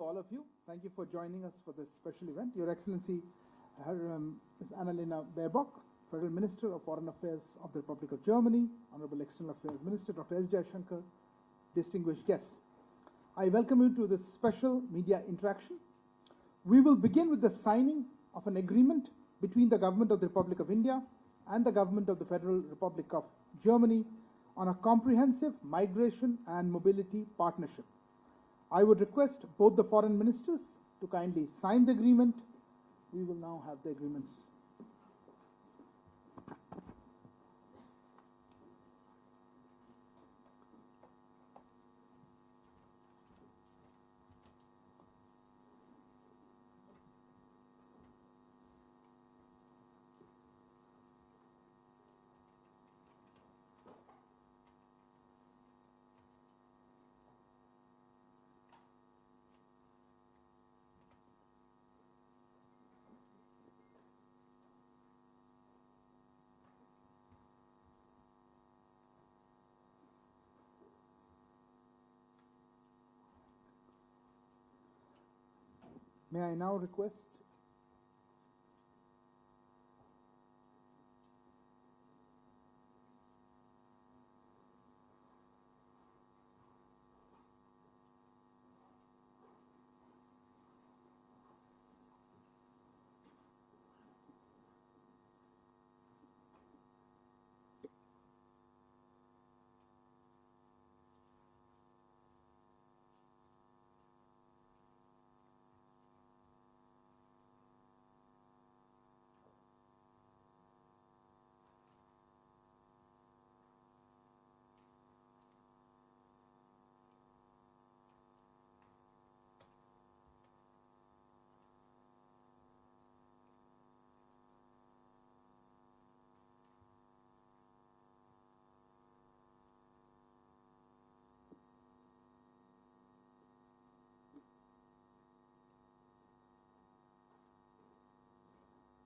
all of you. Thank you for joining us for this special event. Your Excellency, Ms. Annalena Baerbock, Federal Minister of Foreign Affairs of the Republic of Germany, Honorable External Affairs Minister Dr. Yash Jaishankar, distinguished guests. I welcome you to this special media interaction. We will begin with the signing of an agreement between the Government of the Republic of India and the Government of the Federal Republic of Germany on a comprehensive migration and mobility partnership. I would request both the foreign ministers to kindly sign the agreement. We will now have the agreements.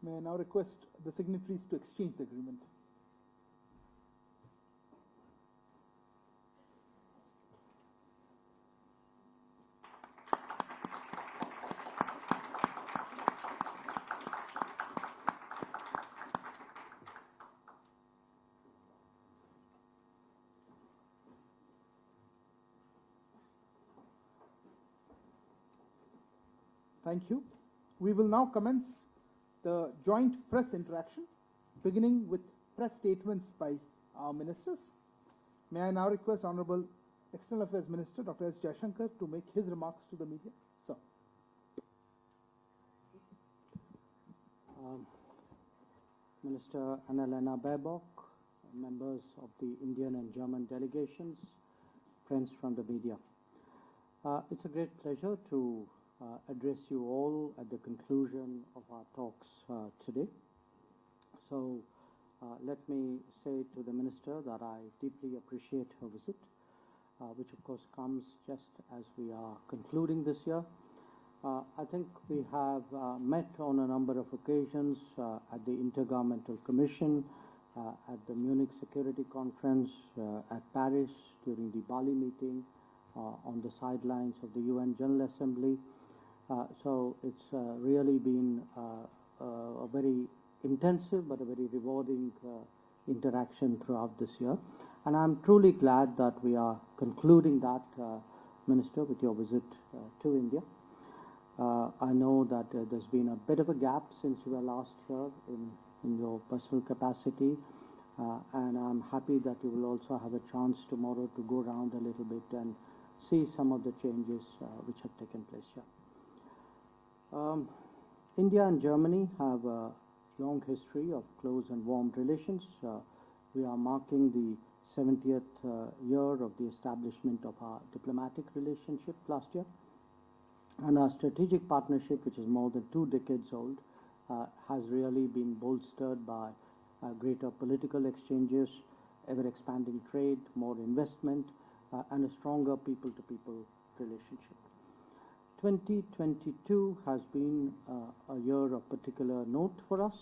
May I now request the signatories to exchange the agreement. Thank you. We will now commence the joint press interaction, beginning with press statements by our ministers. May I now request Honorable External Affairs Minister Dr. S. Jaishankar to make his remarks to the media. Sir. Minister Annalena Baerbock, members of the Indian and German delegations, friends from the media. It's a great pleasure to address you all at the conclusion of our talks today. So let me say to the Minister that I deeply appreciate her visit, which of course comes just as we are concluding this year. I think we have met on a number of occasions at the Intergovernmental Commission, at the Munich Security Conference, at Paris during the Bali meeting, on the sidelines of the UN General Assembly. So it's really been a very intensive but a very rewarding interaction throughout this year. And I'm truly glad that we are concluding that, Minister, with your visit to India. I know that there's been a bit of a gap since you were last here in your personal capacity. And I'm happy that you will also have a chance tomorrow to go around a little bit and see some of the changes which have taken place here. India and Germany have a long history of close and warm relations. We are marking the 70th year of the establishment of our diplomatic relationship last year. And our strategic partnership, which is more than 2 decades old, has really been bolstered by greater political exchanges, ever-expanding trade, more investment, and a stronger people-to-people relationship. 2022 has been a year of particular note for us.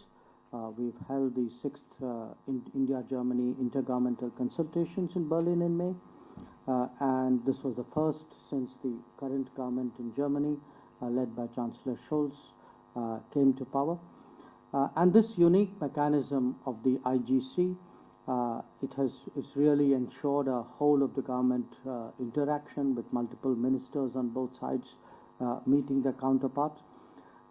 We've held the 6th India-Germany intergovernmental consultations in Berlin in May. and this was the first since the current government in Germany, led by Chancellor Scholz, came to power. And this unique mechanism of the IGC, it's really ensured a whole of the government interaction with multiple ministers on both sides meeting their counterparts.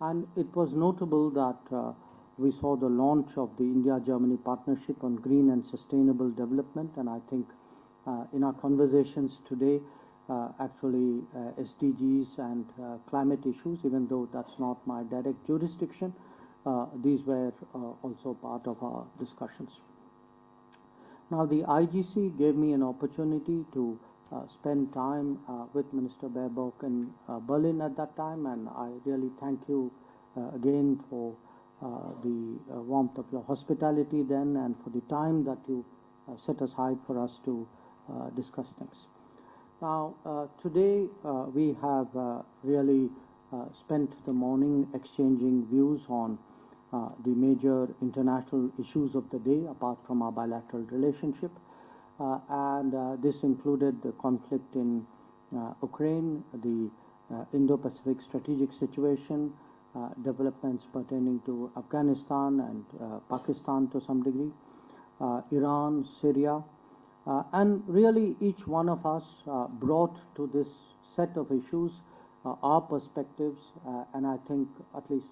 And it was notable that we saw the launch of the India-Germany partnership on green and sustainable development, and I think in our conversations today, actually SDGs and climate issues, even though that's not my direct jurisdiction, these were also part of our discussions. Now, the IGC gave me an opportunity to spend time with Minister Baerbock in Berlin at that time, and I really thank you again for the warmth of your hospitality then and for the time that you set aside for us to discuss things. Now, today we have really spent the morning exchanging views on the major international issues of the day apart from our bilateral relationship, and this included the conflict in Ukraine, the Indo-Pacific strategic situation, developments pertaining to Afghanistan and Pakistan to some degree, Iran, Syria, and really each one of us brought to this set of issues our perspectives, and I think at least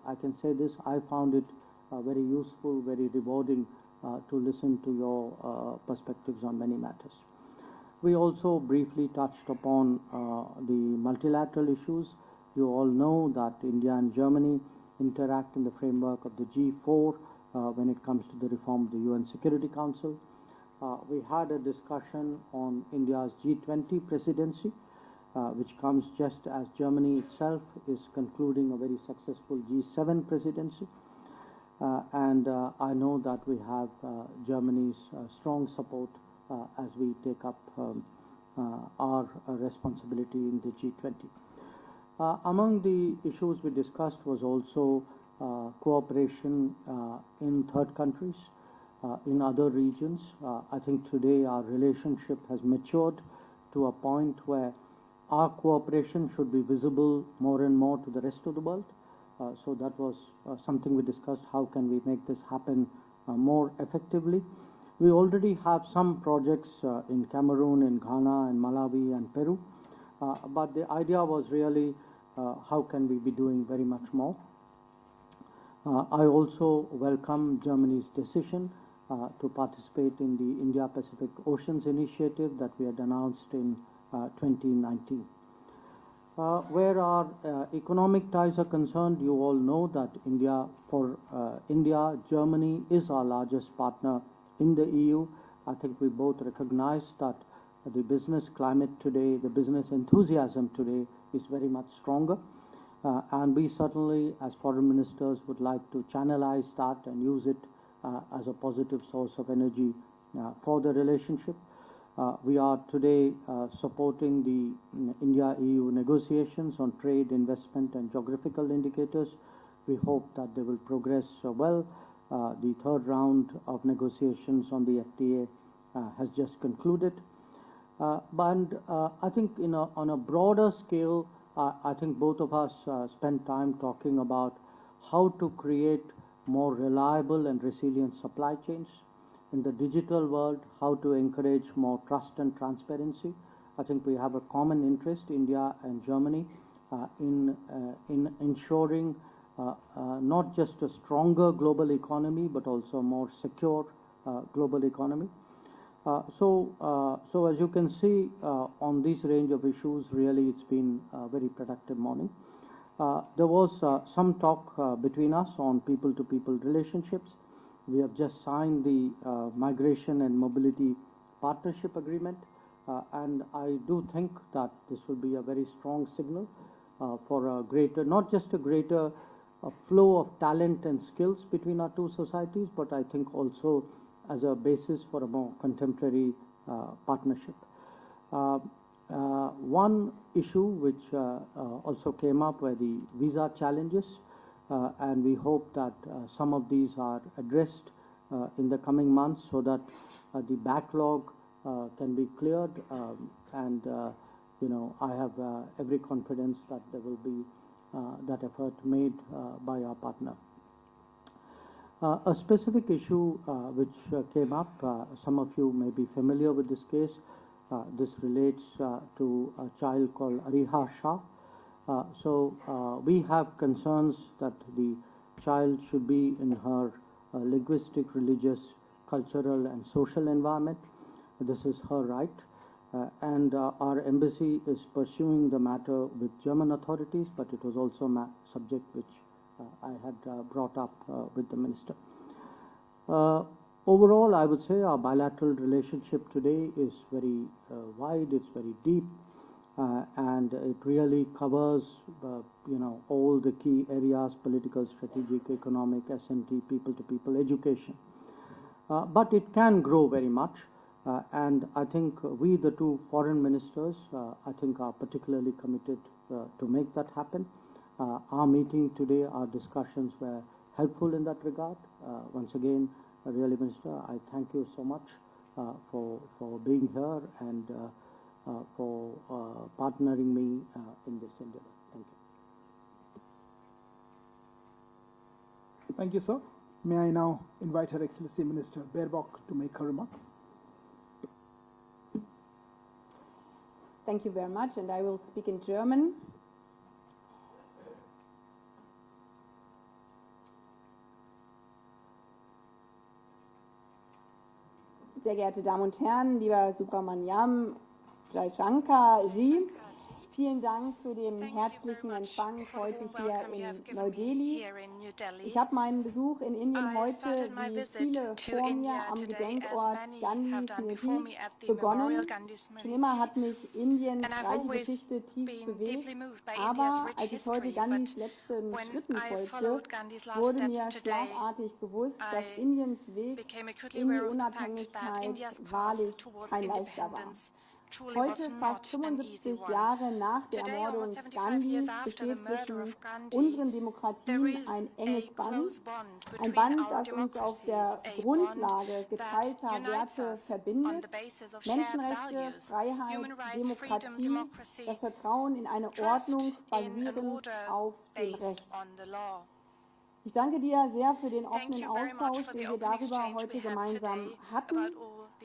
I can say this, I found it very useful, very rewarding to listen to your perspectives on many matters. We also briefly touched upon the multilateral issues. You all know that India and Germany interact in the framework of the G4 when it comes to the reform of the UN Security Council. We had a discussion on India's G20 presidency, which comes just as Germany itself is concluding a very successful G7 presidency. And I know that we have Germany's strong support as we take up our responsibility in the G20. Among the issues we discussed was also cooperation in third countries, in other regions. I think today our relationship has matured to a point where our cooperation should be visible more and more to the rest of the world. So that was something we discussed. How can we make this happen more effectively? We already have some projects in Cameroon, in Ghana, in Malawi, and Peru. But the idea was really how can we be doing very much more. I also welcome Germany's decision to participate in the India-Pacific Oceans Initiative that we had announced in 2019. Where our economic ties are concerned, you all know that India, Germany is our largest partner in the EU. I think we both recognize that the business climate today, the business enthusiasm today is very much stronger. And we certainly, as foreign ministers, would like to channelize that and use it as a positive source of energy for the relationship. We are today supporting the India-EU negotiations on trade, investment, and geographical indicators. We hope that they will progress well. The third round of negotiations on the FTA has just concluded. But I think on a broader scale, I think both of us spent time talking about how to create more reliable and resilient supply chains. In the digital world, how to encourage more trust and transparency. I think we have a common interest, India and Germany, in ensuring not just a stronger global economy, but also a more secure global economy. So as you can see, on this range of issues, really it's been a very productive morning. There was some talk between us on people-to-people relationships. We have just signed the Migration and Mobility Partnership Agreement, and I do think that this will be a very strong signal for a greater, not just a greater flow of talent and skills between our two societies, but I think also as a basis for a more contemporary partnership. One issue which also came up were the visa challenges. And we hope that some of these are addressed in the coming months so that the backlog can be cleared, and you know, I have every confidence that there will be that effort made by our partner. A specific issue which came up, some of you may be familiar with this case. This relates to a child called Ariha Shah. We have concerns that the child should be in her linguistic, religious, cultural and social environment. This is her right. And our embassy is pursuing the matter with German authorities, but it was also a subject which I had brought up with the minister. Overall, I would say our bilateral relationship today is very wide, it's very deep, and it really covers, you know, all the key areas: political, strategic, economic, S&T, people-to-people, education. But it can grow very much. And I think we, the two foreign ministers, I think are particularly committed to make that happen. Our meeting today, our discussions were helpful in that regard. Once again, really, Minister, I thank you so much for being here and for partnering me in this endeavor. Thank you. Thank you, sir. May I now invite Her Excellency Minister Baerbock to make her remarks. Thank you very much, and I will speak in German. Sehr geehrte Damen und Herren, lieber Subramaniam Jaishankar Ji, vielen Dank für den herzlichen Empfang heute hier in Neu-Delhi. Ich habe meinen Besuch in Indien heute, wie viele vor mir, am Gedenkort Gandhi Smriti begonnen. Schon immer hat mich Indiens reiche Geschichte tief bewegt, aber als ich heute Gandhis letzten Schritten folgte, wurde mir schlagartig bewusst, dass Indiens Weg in die Unabhängigkeit wahrlich kein leichter war. Heute, fast 75 Jahre nach der Ermordung Gandhis, besteht zwischen unseren Demokratien ein enges Band. Ein Band, das uns auf der Grundlage geteilter Werte verbindet. Menschenrechte, Freiheit, Demokratie, das Vertrauen in eine Ordnung basierend auf dem Recht. Ich danke dir sehr für den offenen Austausch, den wir darüber heute gemeinsam hatten.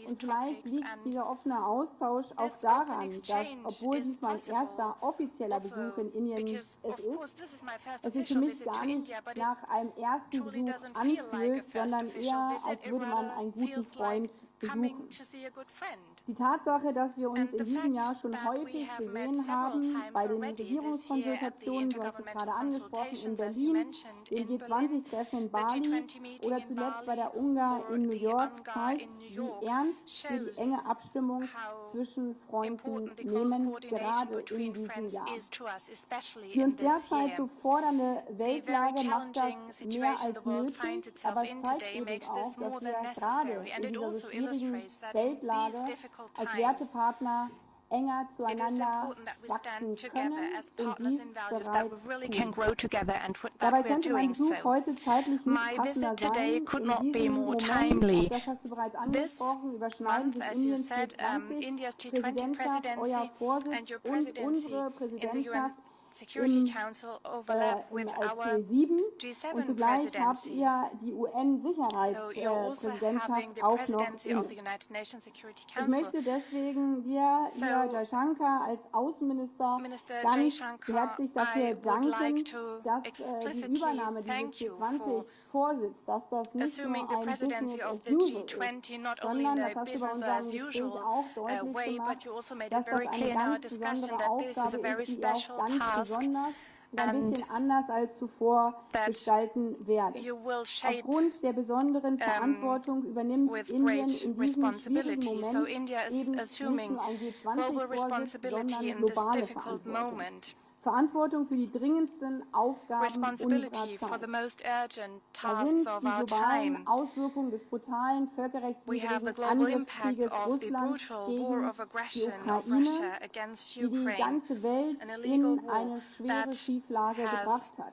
Und vielleicht liegt dieser offene Austausch auch daran, dass, obwohl dies mein erster offizieller Besuch in Indien ist, es sich für mich gar nicht nach einem ersten Besuch anfühlt, sondern eher, als würde man einen guten Freund besuchen. Die Tatsache, dass wir uns in diesem Jahr schon häufig gesehen haben, bei den Regierungskonsultationen, du hast es gerade angesprochen, in Berlin, dem G20-Treffen in Bali oder zuletzt bei der UNGA in New York, zeigt, wie ernst wir die enge Abstimmung zwischen Freunden nehmen, gerade in diesem Jahr. Die uns derzeit so fordernde Weltlage macht das mehr als nötig, aber es zeigt eben auch, dass wir gerade in dieser so schwierigen Weltlage als Wertepartner enger zueinander wachsen können und dies bereits tun. Dabei könnte mein Besuch heute zeitlich nicht passender sein. In diesem Moment, das hast du bereits angesprochen, überschneiden sich Indiens G20-Präsidentschaft, euer Vorsitz und unsere Präsidentschaft Security Council overlap with our G7 und zugleich habt ihr die UN-Sicherheitspräsidentschaft auch noch inne. Ich möchte deswegen dir, lieber Jaishankar, als Außenminister ganz herzlich dafür danken, dass die Übernahme dieses G20-Vorsitz, dass das nicht nur ein Business as usual ist, sondern, das hast du bei unserem Gespräch auch deutlich gemacht, dass das eine ganz besondere Aufgabe ist, die ihr auch ganz besonders und ein bisschen anders als zuvor gestalten werdet. Aufgrund der besonderen Verantwortung übernimmt Indien in diesem schwierigen Moment eben nicht nur ein G20-Vorsitz, sondern globale Verantwortung. Verantwortung für die dringendsten Aufgaben unserer Zeit. Da sind die globalen Auswirkungen des brutalen völkerrechtswidrigen Angriffskrieges Russlands gegen die Ukraine, die die ganze Welt in eine schwere Schieflage gebracht hat.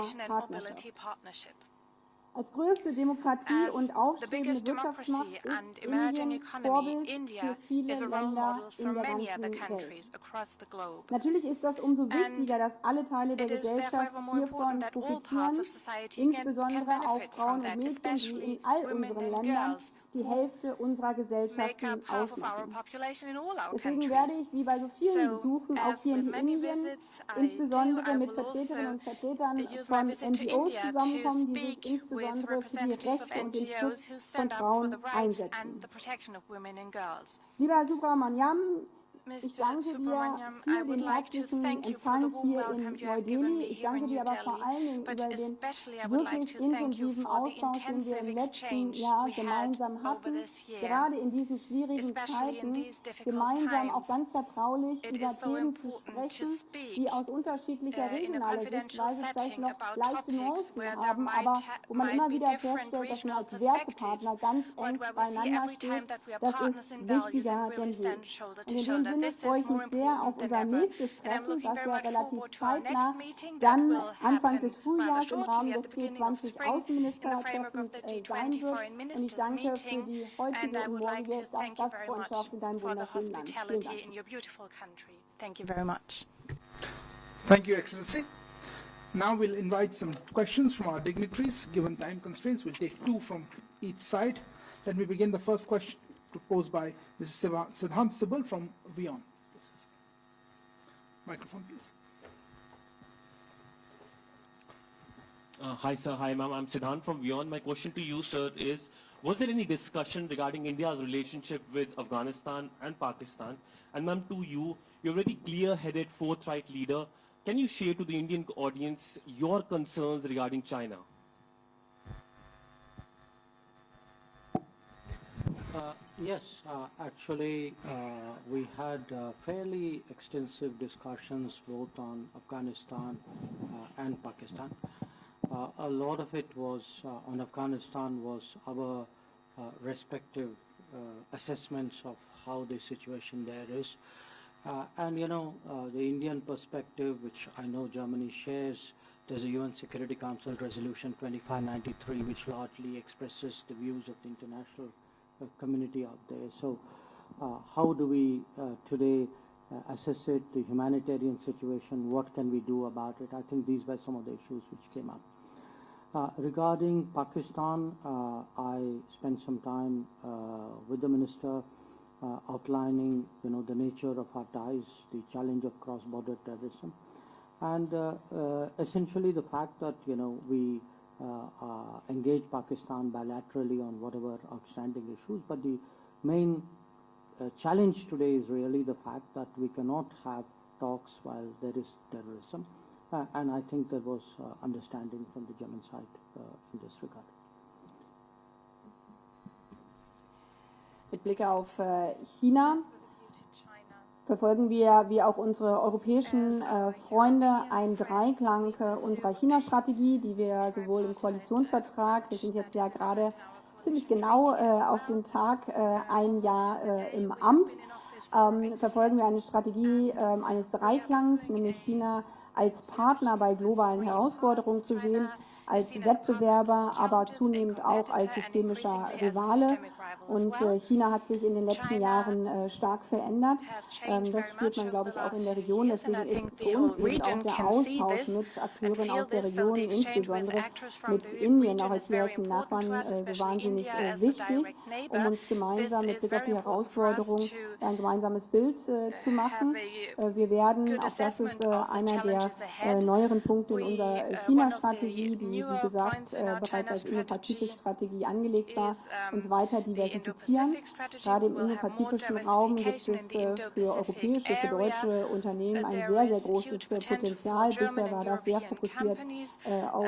Integration and Partnerschaft. Mobility Partnership. Als größte Demokratie As und the aufstrebende biggest Wirtschaftsmacht democracy ist and emerging Indien economy, Vorbild für India viele is a role Länder model for in der many other ganzen Welt. countries across the globe. Natürlich ist das umso And wichtiger, dass alle Teile der it is therefore Gesellschaft ever more important hiervon that all parts profitieren, of society can insbesondere auch benefit Frauen from und that, Mädchen, die especially in all women unseren and Ländern girls die who Hälfte unserer make Gesellschaften up half of our ausmachen. population in all our Deswegen werde countries. ich, wie bei so vielen So, Besuchen, auch as hier with in many Indien visits I do, insbesondere I mit will Vertreterinnen also und Vertretern use my von visit to NGOs India to zusammenkommen, die sich speak with insbesondere für die representatives of Rechte und den Schutz NGOs who von stand up for Frauen the rights einsetzen. and the protection of women and girls. Lieber Herr Subramaniam, ich Mr. danke dir Subramaniam, I für would den like to herzlichen thank you for the Empfang warm hier welcome in you have given Neu-Delhi. me Ich here danke in dir New aber vor Delhi, allen Dingen but über den especially I would like wirklich to thank you intensiven for the Austausch, den wir intensive im letzten exchange Jahr we had gemeinsam over hatten, this year. gerade in diesen schwierigen Especially in Zeiten, these difficult gemeinsam auch times, ganz vertraulich it über is so Themen zu important to sprechen, speak die aus unterschiedlicher in a regionaler confidential Sichtweise vielleicht setting noch about leichte topics Nuancen where there haben, aber wo man might immer be wieder different feststellt, dass man regional als perspectives, Wertepartner ganz eng but where we see beieinander every time steht. that we are Das partners ist in values wichtiger and really denn je. stand shoulder Und to in dem shoulder. Sinne This freue is ich mich more sehr auf important than unser ever. nächstes And I'm Treffen, looking das very wir much relativ forward to our next zeitnah meeting that dann will Anfang happen des rather Frühjahrs im shortly Rahmen at des the beginning of G20 spring in the framework of Außenministertreffens the sein G20 wird. Foreign Und ich Ministers danke für meeting. die And heutige I und would like morgige to thank you very much Gastfreundschaft in deinem for the wunderschönen Land. Vielen hospitality Dank. in your beautiful country. Thank you very much. Thank you, Excellency. Now we'll invite some questions from our dignitaries. Given time constraints, we'll take two from each side. Let me begin the first question proposed by Mrs. Siddhant Sibal from WION. Microphone, please. Hi, sir. Hi, ma'am. I'm Siddhant from WION. My question to you, sir, is, was there any discussion regarding India's relationship with Afghanistan and Pakistan? And ma'am, to you, you're a very clear-headed, forthright leader. Can you share to the Indian audience your concerns regarding China? Yes, actually, we had fairly extensive discussions both on Afghanistan and Pakistan. A lot of it was on Afghanistan was our respective assessments of how the situation there is. And you know, the Indian perspective, which I know Germany shares, there's a UN Security Council Resolution 2593, which largely expresses the views of the international community out there. So how do we today assess it, the humanitarian situation, what can we do about it? I think these were some of the issues which came up. Regarding Pakistan, I spent some time with the minister outlining, you know, the nature of our ties, the challenge of cross-border terrorism, and essentially the fact that, you know, we engage Pakistan bilaterally on whatever outstanding issues, but the main challenge today is really the fact that we cannot have talks while there is terrorism, and I think there was understanding from the German side in this regard. Mit Blick auf China verfolgen wir, wie auch unsere europäischen Freunde, einen Dreiklang unserer China-Strategie, die wir sowohl im Koalitionsvertrag, wir sind jetzt ja gerade ziemlich genau auf den Tag ein Jahr im Amt, verfolgen wir eine Strategie eines Dreiklangs, nämlich China als Partner bei globalen Herausforderungen zu sehen, als Wettbewerber, aber zunehmend auch als systemischer Rivale. Und China hat sich in den letzten Jahren stark verändert. Das spürt man, glaube ich, auch in der Region. Deswegen ist für uns eben auch der Austausch mit Akteuren aus der Region, insbesondere mit Indien, auch als direkten Nachbarn, so wahnsinnig wichtig, um uns gemeinsam mit Blick auf die Herausforderung ein gemeinsames Bild zu machen. Wir werden, auch das ist einer der neueren Punkte in unserer China-Strategie, die, wie gesagt, bereits als Indo-Pazifik-Strategie angelegt war, uns weiter diversifizieren. Gerade im indopazifischen Raum gibt es für europäische, für deutsche Unternehmen ein sehr, sehr großes Potenzial. Bisher war das sehr fokussiert auf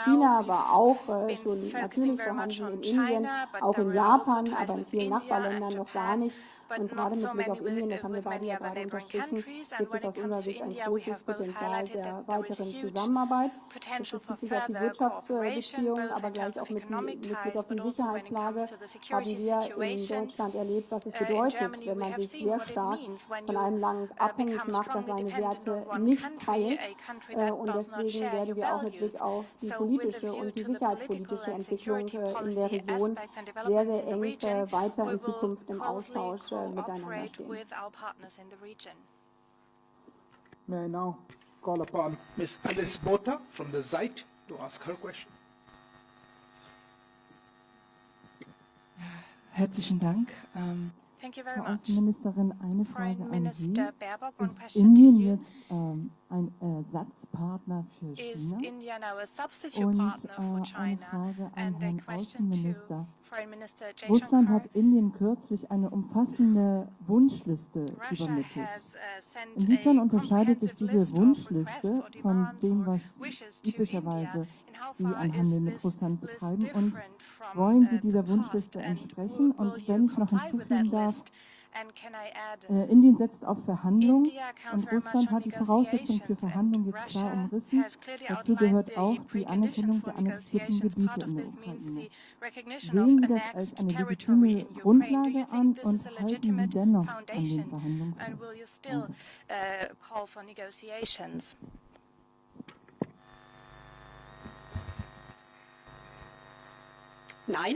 China, aber auch schon natürlich vorhanden in Indien, auch in Japan, aber in vielen Nachbarländern noch gar nicht. Und gerade mit Blick auf Indien, das haben wir beide ja gerade unterstrichen, gibt es aus unserer Sicht ein großes Potenzial der weiteren Zusammenarbeit. Das bezieht sich auf die Wirtschaftsbeziehungen, aber gleich auch mit Blick auf die Sicherheitslage haben wir in Deutschland erlebt, was es bedeutet, wenn man sich sehr stark von einem Land abhängig macht, das seine Werte nicht teilt. Und deswegen werden wir auch mit Blick auf die politische und die sicherheitspolitische Entwicklung in der Region sehr, sehr eng weiter in Zukunft im Austausch miteinander stehen. May I now call upon Ms. Alice Botha from the Zeit to ask her question. Herzlichen Dank. Frau Außenministerin, eine Frage Foreign an Sie. Minister Baerbock, one Ist question to Indien you. jetzt ein Ersatzpartner für Is China? India now a substitute Und partner for eine China? Frage an And a Herrn question to Außenminister. Foreign Minister Russland Jaishankar. hat Indien kürzlich eine umfassende Wunschliste Russia übermittelt. has sent Inwiefern a unterscheidet sich comprehensive diese list of Wunschliste requests or von demands dem, or was wishes to üblicherweise India? And how Sie far an is Handel mit this Russland list betreiben? Und different from wollen Sie the dieser past? Wunschliste And entsprechen? will Und you wenn ich noch comply with that hinzufügen darf, list? And can I add, Indien setzt auf Verhandlungen India counts und very much Russland on hat die Voraussetzungen für negotiations, Verhandlungen and jetzt klar Russia umrissen. has clearly Dazu outlined gehört the auch die preconditions Anerkennung for der annektierten negotiations. Gebiete Part of in der this means Ukraine. the recognition Sehen of Sie das als annexed eine territory legitime in Ukraine. Do Grundlage you an think this und is a halten Sie legitimate dennoch an den foundation? Verhandlungen And fest? will you still Danke. call for negotiations? Nein.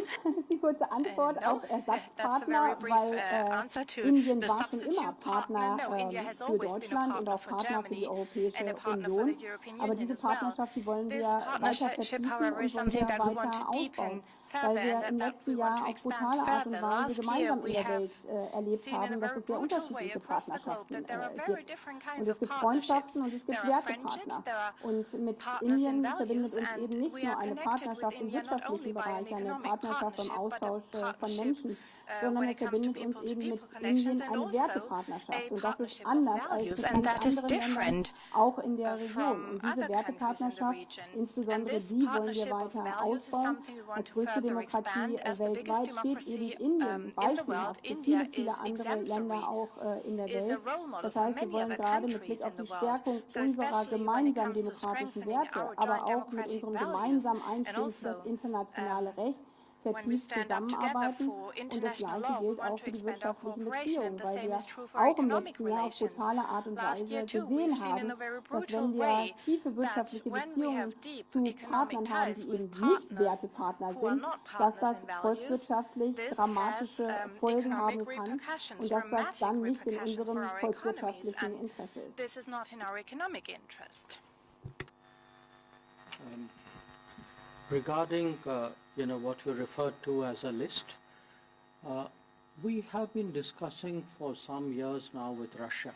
Die kurze Antwort No, auf that's a Ersatzpartner, very brief weil answer to Indien the war schon immer substitute partner. Partner No, India has für always been a Deutschland und partner auch for Partner für die Germany Europäische and a partner for Union. the European Aber Union diese as well. Partnerschaft, die wollen wir This weiter partnership, vertiefen however, und is wollen something wir that we want weiter to deepen ausbauen, weil further wir and im that letzten we want Jahr to auf expand brutale Art und further. Weise Last year gemeinsam in we der have Welt erlebt seen in a haben, dass very es sehr brutal way unterschiedliche across the globe Partnerschaften that there are very gibt. different Und kinds es of gibt partnerships. Freundschaften und es gibt There are friendships, Wertepartner. there are Und mit partners in Indien verbindet values, uns and eben nicht we nur are eine connected with Partnerschaft im India not only wirtschaftlichen by an Bereich, eine economic Partnerschaft im partnership, but a Austausch von partnership Menschen, sondern when es it comes to verbindet uns eben mit people-to-people connections, Indien and eine also a Wertepartnerschaft. Und das ist partnership of anders als values, mit and manch that is anderen Ländern, different auch in der Region. from Und diese other countries in the Wertepartnerschaft, region. And insbesondere this die wollen wir partnership of weiter values is ausbauen. something we want Als to größte further Demokratie expand. As the biggest weltweit steht eben democracy Indien in the world, beispielhaft für India viele, viele is andere Länder exemplary, auch in der is a Welt. role model Das for heißt, wir many wollen other gerade mit countries Blick auf in die the world. Stärkung So unserer especially when it gemeinsamen comes to demokratischen strengthening Werte, our aber joint auch mit democratic unserem values, gemeinsamen and Einstieg für das also internationale Recht when we vertieft stand up together zusammenarbeiten. for Und das international Gleiche law, we gilt want auch to für die expand our wirtschaftlichen cooperation, Beziehungen, and the weil same wir is true for our auch im economic letzten Jahr auf relations. brutale Art und Last Weise year too, gesehen we've seen in haben, a very dass brutal wenn wir way tiefe that wirtschaftliche when we have Beziehungen deep zu economic Partnern haben, ties die with eben nicht partners Wertepartner who are sind, not dass partners das in values, volkswirtschaftlich this has dramatische Folgen haben economic kann repercussions, und dass das dramatic dann nicht in repercussions for unserem our economies, volkswirtschaftlichen and Interesse ist. this is not in our economic interest. Regarding what you referred to as a list, we have been discussing for some years now with Russia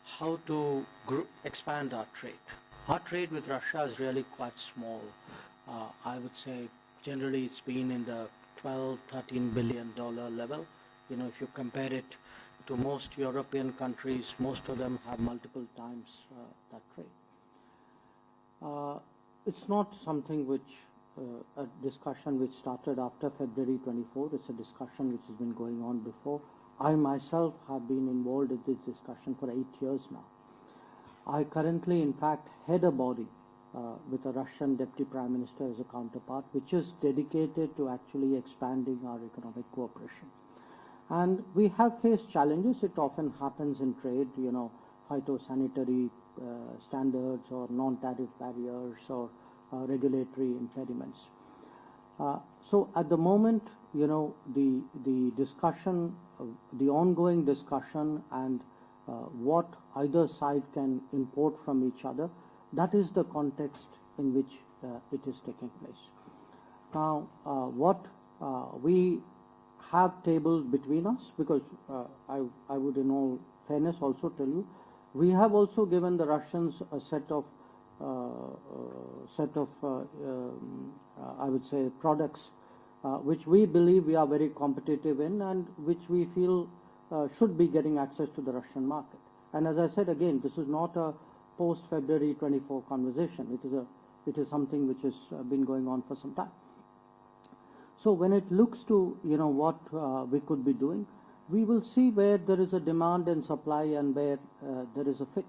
how to expand our trade. Our trade with Russia is really quite small. I would say generally it's been in the $12–13 billion level. If you compare it to most European countries, most of them have multiple times that trade. It's not something which a discussion which started after February 24. It's a discussion which has been going on before. I myself have been involved in this discussion for 8 years now. I currently, in fact, head a body with a Russian Deputy Prime Minister as a counterpart, which is dedicated to actually expanding our economic cooperation. And we have faced challenges. It often happens in trade, phytosanitary standards or non-tariff barriers or regulatory impediments. So at the moment, the discussion, the ongoing discussion and what either side can import from each other, that is the context in which it is taking place. Now, what we have tabled between us, because I would in all fairness also tell you, we have also given the Russians a set of I would say products which we believe we are very competitive in and which we feel should be getting access to the Russian market. And as I said again, this is not a post-February 24 conversation. It is something which has been going on for some time. So when it looks to what we could be doing, we will see where there is a demand and supply and where there is a fit.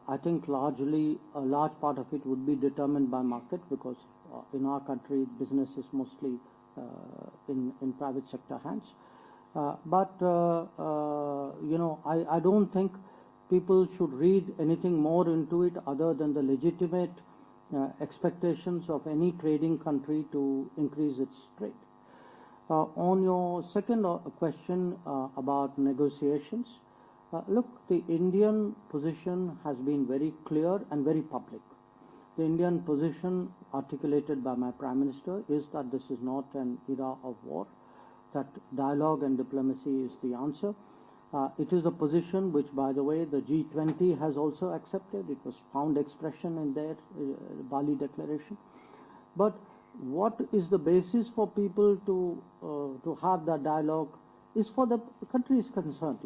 I think largely a large part of it would be determined by market, because in our country business is mostly in private sector hands. But I don't think people should read anything more into it other than the legitimate expectations of any trading country to increase its trade. On your second question about negotiations, look, the Indian position has been very clear and very public. The Indian position articulated by my Prime Minister is that this is not an era of war, that dialogue and diplomacy is the answer. It is a position which, by the way, the G20 has also accepted. It was found expression in their Bali declaration. But what is the basis for people to have that dialogue is for the countries concerned.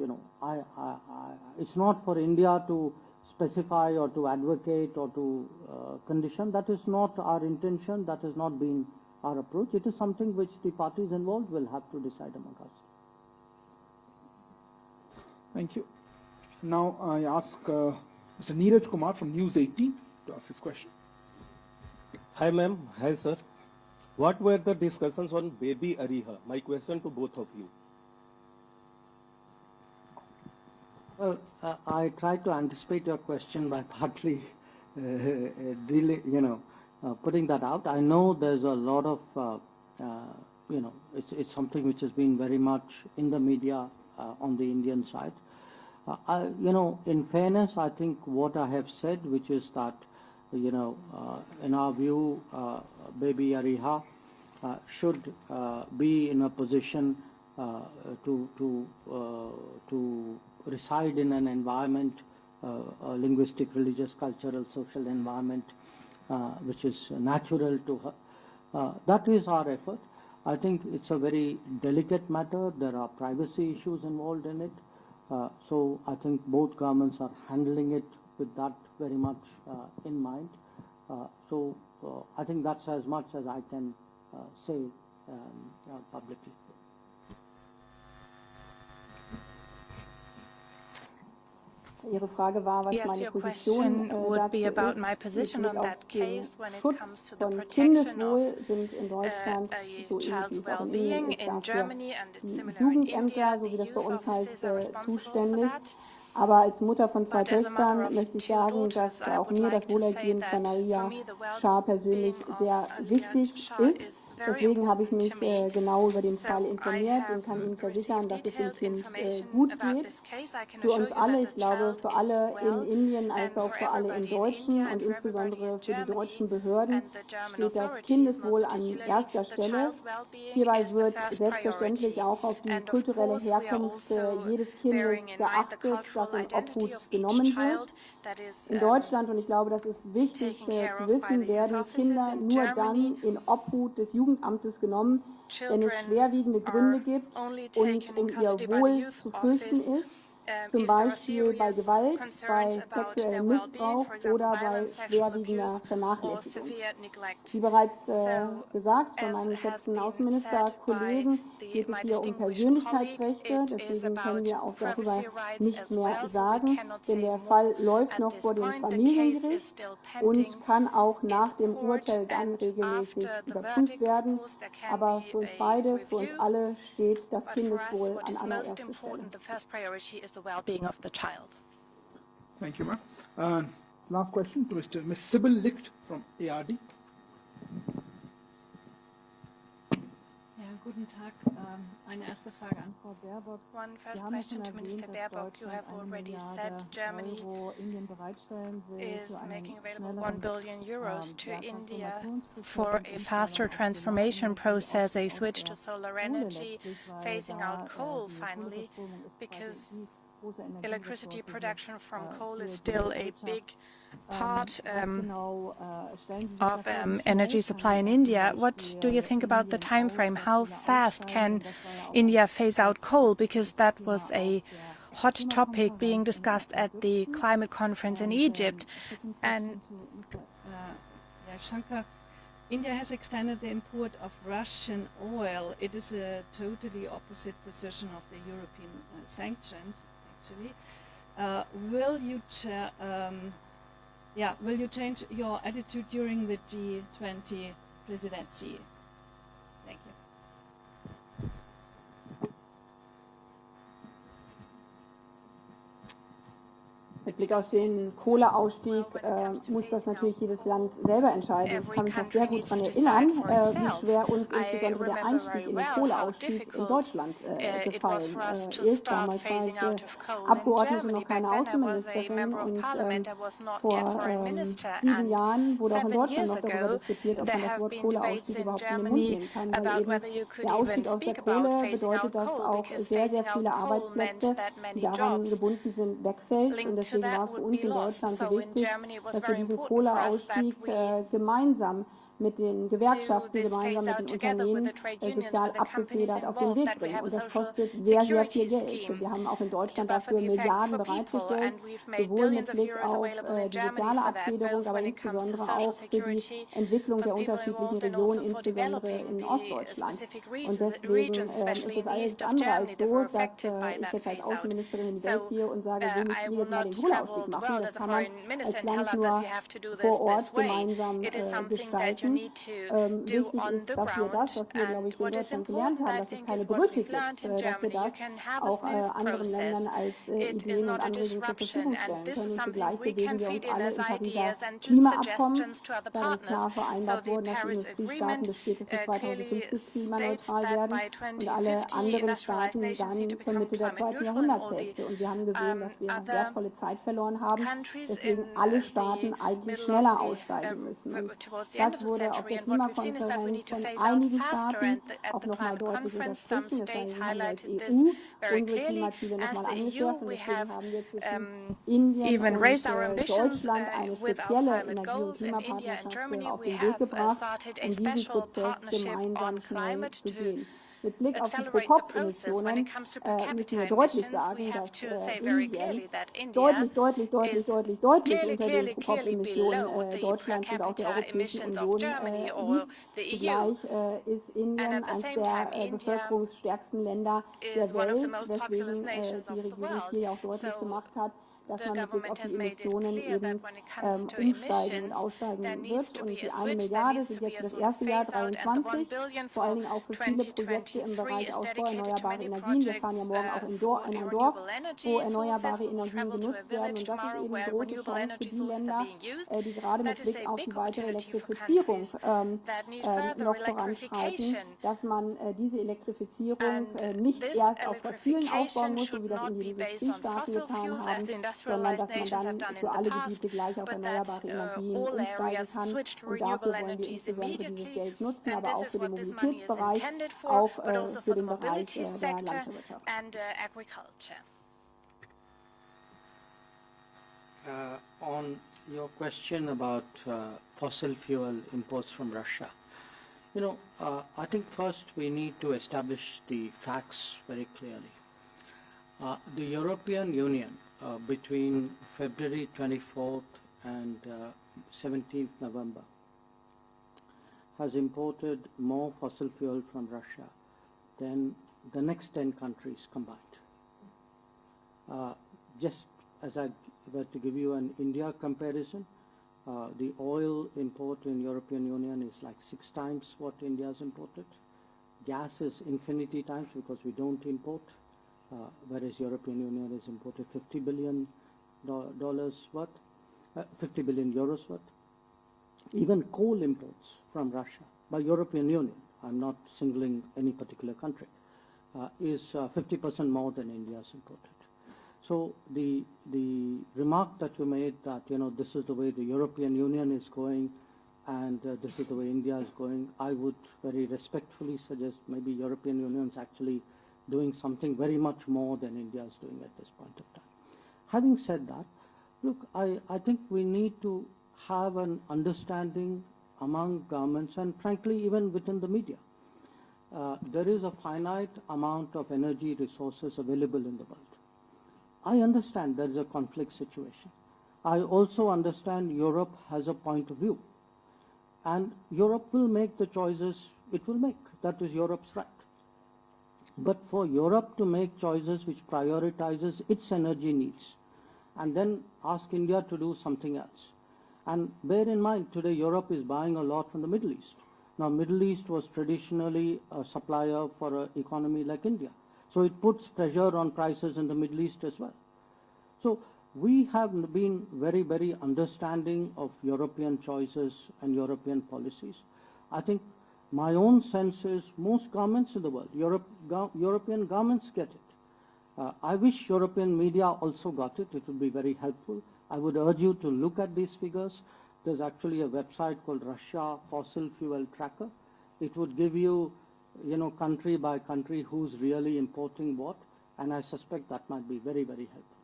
It's not for India to specify or to advocate or to condition. That is not our intention. That has not been our approach. It is something which the parties involved will have to decide among us. Thank you. Now I ask Mr. Neeraj Kumar from News 18 to ask his question. Hi ma'am, hi sir. What were the discussions on baby Ariha? My question to both of you. Well, I tried to anticipate your question by partly putting that out. I know there's a lot of, it's something which has been very much in the media on the Indian side. In fairness, I think what I have said, which is that, in our view, baby Ariha should be in a position to reside in an environment, a linguistic, religious, cultural, social environment, which is natural to her. That is our effort. I think it's a very delicate matter. There are privacy issues involved in it. So I think both governments are handling it with that very much in mind. So I think that's as much as I can say publicly. Ihre Frage war, was Yes, meine your Position question would be dazu about ist. my position on Mit Blick that auf den case when it Schutz comes to the von protection Kindeswohl of sind in Deutschland, a so ähnlich wie child's es auch in well-being Indien ist, in dafür Germany and it's die similar in India. Jugendämter, so The wie das bei youth uns heißt, offices are responsible for zuständig. that. Aber als Mutter von zwei But as a mother Töchtern of möchte ich two sagen, daughters, dass I auch would mir like das to say Wohlergehen that von for Maria me the Schaar persönlich well-being sehr of wichtig Schaar ist. is very Deswegen habe ich important mich to me. genau über den So Fall I informiert und have kann Ihnen versichern, received dass es dem detailed Kind information gut about geht. this case. I can Für assure uns you alle, that ich the glaube, child für is alle in well, Indien als and auch for für alle in everybody in Deutschen India und and for everybody insbesondere in für die Germany deutschen Behörden and the German steht das authorities, most Kindeswohl an particularly erster the Stelle. child's well-being Hierbei is the wird first selbstverständlich priority. auch auf die And of kulturelle course, we are Herkunft also jedes Kindes bearing in mind the geachtet, das cultural in identity Obhut of each genommen wird. child that is In Deutschland, und ich glaube, das ist wichtig taken care zu of by wissen, the youth werden offices Kinder in nur Germany. dann in Obhut des Jugendamtes genommen, wenn es Children schwerwiegende Gründe are gibt only und taken in ihr custody by the Wohl youth zu fürchten office ist, zum if there are Beispiel bei serious Gewalt, concerns bei about sexuellem their well-being, Missbrauch for example, oder bei violence, sexual schwerwiegender abuse, or Vernachlässigung. severe neglect. Wie bereits So, gesagt von as meinem has geschätzten been Außenministerkollegen, said geht by es my hier um distinguished colleague, Persönlichkeitsrechte. it is Deswegen können about wir auch darüber privacy rights nicht as mehr well, so we sagen, cannot denn say der more Fall läuft at noch this vor dem point. The case is Familiengericht still pending und kann auch nach in dem court, Urteil dann and regelmäßig after the überprüft verdict, of werden. course, there can Aber be für uns a beide, für uns review. alle steht das But for us, Kindeswohl what an is most allererster Stelle. important, the first priority is the well-being of the child. Thank you, ma'am. Last question to Ms. Sibyl Licht from ARD. Ja, guten Tag. Eine erste Frage an Frau Baerbock. One Sie first haben ja question schon to Minister erwähnt, dass Baerbock. You have Deutschland 1 already Milliarde said Germany Euro Indien bereitstellen will is für einen making available schnelleren 1 billion euros to India Transformationsprozess for und a Umstellung faster auf transformation Solarenergie, process, a auch switch to der solar Kohle energy, letztlich, weil phasing da out coal die finally, Kohleverstromung ist because quasi die große electricity Energieressource production from coal für is die still a Wirtschaft. big part Was genau stellen Sie sich of da vor, wie energy schnell supply in kann India. zum What do you Beispiel think about the Indien time frame? aus der How Kohle fast aussteigen? can Und das war ja auch India ein phase out großes coal? Because that Thema was auf a der hot topic being Klimakonferenz in discussed at the Ägypten. climate conference in Egypt. Second And question to Mr. Jaishankar. India has extended the import of Russian oil. It is a totally opposite position of the European sanctions, actually. will you will you change your attitude during the G20 presidency? Thank you. Mit Blick auf den Kohleausstieg muss das natürlich jedes Land selber entscheiden. Ich kann mich noch sehr gut daran erinnern, wie schwer uns insbesondere der Einstieg in den Kohleausstieg in Deutschland gefallen ist. Damals war ich Abgeordnete, noch keine Außenministerin, und vor 7 Jahren wurde auch in Deutschland noch darüber diskutiert, ob man das Wort Kohleausstieg überhaupt in den Mund nehmen kann, weil eben der Ausstieg aus der Kohle bedeutet, dass auch sehr, sehr viele Arbeitsplätze, die daran gebunden sind, wegfällt. Und deswegen war es für uns in Deutschland so wichtig, dass wir diesen Kohleausstieg gemeinsam mit den Gewerkschaften, gemeinsam mit den Unternehmen sozial abgefedert auf den Weg bringen. Und das kostet sehr, sehr viel Geld. Wir haben auch in Deutschland dafür Milliarden bereitgestellt, sowohl mit Blick auf die soziale Abfederung, aber insbesondere auch für die Entwicklung der unterschiedlichen Regionen, insbesondere in Ostdeutschland. Und deswegen ist es alles andere als so, dass ich jetzt als Außenministerin in die Welt gehe und sage, wir müssen jetzt mal den Kohleausstieg machen. Das kann man als Land nur vor Ort gemeinsam gestalten. Wichtig ist, dass wir das, was wir, glaube ich, in Deutschland gelernt haben, dass es keine Brüche gibt, dass wir das auch anderen Ländern als Ideen und Anregungen zur Verfügung stellen können. Und zugleich bewegen wir uns alle im Pariser Klimaabkommen. Da ist klar vereinbart worden, dass die Industriestaaten bis spätestens 2050 klimaneutral werden und alle anderen Staaten dann zur Mitte der 2. Jahrhunderthälfte. Und wir haben gesehen, dass wir wertvolle Zeit verloren haben, deswegen alle Staaten eigentlich schneller aussteigen müssen. Und das wurde auf der Klimakonferenz von einigen Staaten auch nochmal deutlich unterstrichen. Deswegen haben wir als EU unsere Klimaziele nochmal angeschärft. Und deswegen haben wir zwischen Indien und Deutschland eine spezielle Energie- und Klimapartnerschaft auf den Weg gebracht, um diesen Prozess gemeinsam schnell zu gehen. Mit Blick auf die Pro-Kopf-Emissionen müssen wir deutlich sagen, dass Indien deutlich unter den Pro-Kopf-Emissionen Deutschlands und auch der Europäischen Union liegt. Zugleich ist Indien eines der bevölkerungsstärksten Länder der Welt, weswegen die Regierung hier ja auch deutlich gemacht hat, dass man mit Blick auf die Emissionen eben umsteigen und aussteigen wird. Und die 1 Milliarde sind jetzt für das erste Jahr 23, vor allen Dingen auch für viele Projekte im Bereich Ausbau erneuerbarer Energien. Wir fahren ja morgen auch in ein Dorf, wo erneuerbare Energien genutzt werden. Und das ist eben eine große Chance für die Länder, die gerade mit Blick auf die weitere Elektrifizierung noch voranschreiten, dass man diese Elektrifizierung nicht erst auf fossilen aufbauen muss, so wie das in den Industriestaaten getan haben, sondern dass man dann für alle Gebiete gleich auf erneuerbare Energien umsteigen kann. Und dafür wollen wir insbesondere dieses Geld nutzen, aber auch für den Mobilitätsbereich, auch für den Bereich der Landwirtschaft. On your question about fossil fuel imports from Russia, I think first we need to establish the facts very clearly. The European Union between February 24th and 17th November has imported more fossil fuel from Russia than the next 10 countries combined. Just as I were to give you an India comparison, the oil import in European Union is like 6 times what India has imported. Gas is infinity times because we don't import. Whereas European Union has imported $50 billion worth, 50 billion euros worth. Even coal imports from Russia by European Union, I'm not singling any particular country, is 50% more than India has imported. So the remark that you made that this is the way the European Union is going and this is the way India is going, I would very respectfully suggest maybe European Union is actually doing something very much more than India is doing at this point of time. Having said that, look, I think we need to have an understanding among governments and frankly even within the media. There is a finite amount of energy resources available in the world. I understand there is a conflict situation. I also understand Europe has a point of view. And Europe will make the choices it will make. That is Europe's right. But for Europe to make choices which prioritizes its energy needs and then ask India to do something else. And bear in mind, today Europe is buying a lot from the Middle East. Now, Middle East was traditionally a supplier for an economy like India. So it puts pressure on prices in the Middle East as well. So we have been very, very understanding of European choices and European policies. I think my own sense is most governments in the world, European governments get it. I wish European media also got it. It would be very helpful. I would urge you to look at these figures. There's actually a website called Russia Fossil Fuel Tracker. It would give you, country by country who's really importing what, and I suspect that might be very, very helpful.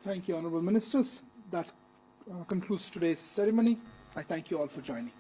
Thank you, Honorable Ministers. That concludes today's ceremony. I thank you all for joining.